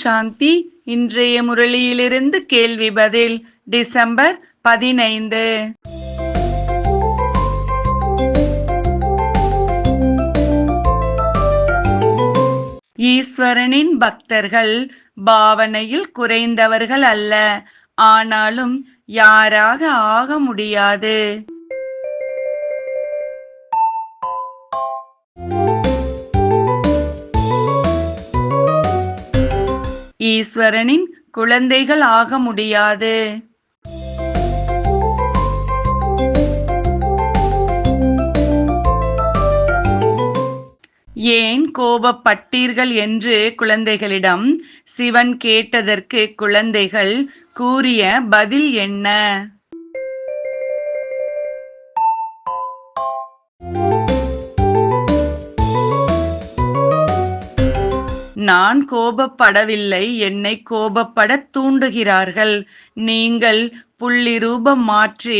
சாந்தி. இன்றைய முரளியிலிருந்து கேள்வி பதில் டிசம்பர் 15. ஈஸ்வரனின் பக்தர்கள் பாவனையில் குறைந்தவர்கள் அல்ல, ஆனாலும் யாராக ஆக முடியாது. ஈஸ்வரனின் குழந்தைகள் ஆக முடியாது. ஏன் கோபப்பட்டீர்கள் என்று குழந்தைகளிடம் சிவன் கேட்டதற்கு குழந்தைகள் கூறிய பதில் என்ன? நான் கோபப்படவில்லை, என்னை கோபப்படத் தூண்டுகிறார்கள். நீங்கள் புள்ளி ரூபம் மாற்றி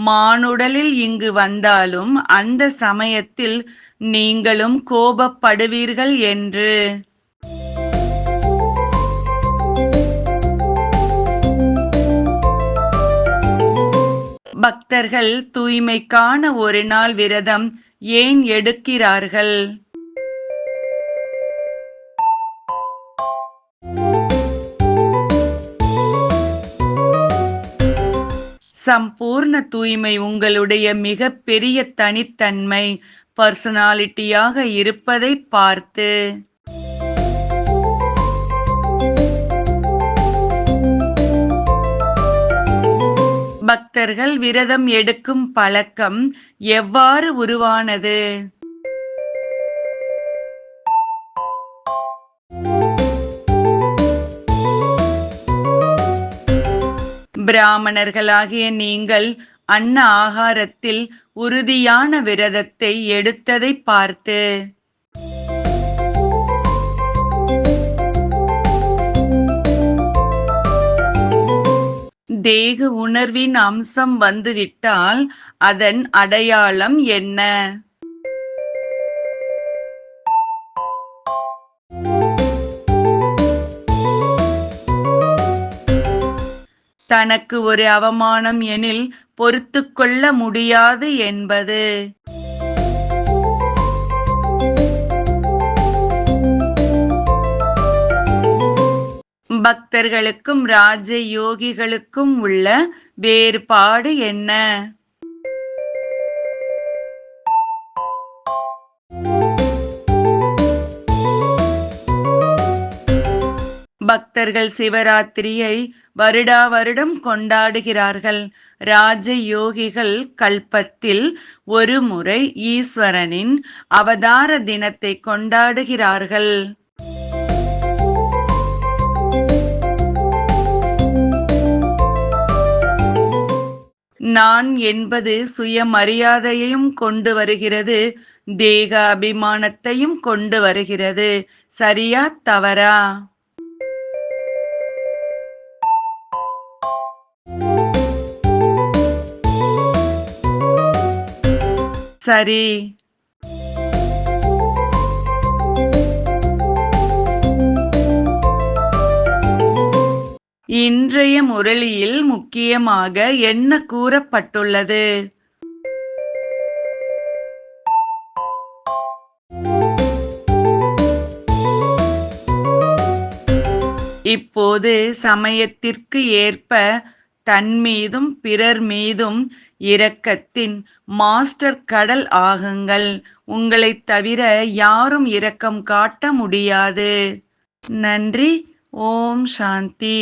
மானுடலில் இங்கு வந்தாலும் அந்த சமயத்தில் நீங்களும் கோபப்படுவீர்கள் என்று. பக்தர்கள் தூய்மைக்கான ஒரு நாள் விரதம் ஏன் எடுக்கிறார்கள்? சம்பூர்ண தூய்மை உங்களுடைய மிக பெரிய தனித்தன்மை, பர்சனாலிட்டியாக இருப்பதை பார்த்து. பக்தர்கள் விரதம் எடுக்கும் பழக்கம் எவ்வாறு உருவானது? பிராமணர்களாகிய நீங்கள் அன்ன ஆகாரத்தில் உறுதியான விரதத்தை எடுத்ததை பார்த்து. தேக உணர்வின் அம்சம் வந்துவிட்டால் அதன் அடையாளம் என்ன? தனக்கு ஒரு அவமானம் எனில் பொறுத்து கொள்ள முடியாது என்பது. பக்தர்களுக்கும் ராஜ யோகிகளுக்கும் உள்ள வேறுபாடு என்ன? பக்தர்கள் சிவராத்திரியை வருடா வருடம் கொண்டாடுகிறார்கள். ராஜ யோகிகள் கல்பத்தில் ஒரு முறை ஈஸ்வரனின் அவதார தினத்தை கொண்டாடுகிறார்கள். நான் என்பது சுயமரியாதையையும் கொண்டு வருகிறது, தேக அபிமானத்தையும் கொண்டு வருகிறது. சரியா தவறா? சரி. இன்றைய முரளியில் முக்கியமாக என்ன கூறப்பட்டுள்ளது? இப்போது சமயத்திற்கு ஏற்ப தன் மீதும் பிறர் மீதும் இரக்கத்தின் மாஸ்டர் கடல் ஆகுங்கள். உங்களைத் தவிர யாரும் இரக்கம் காட்ட முடியாது. நன்றி. ஓம் சாந்தி.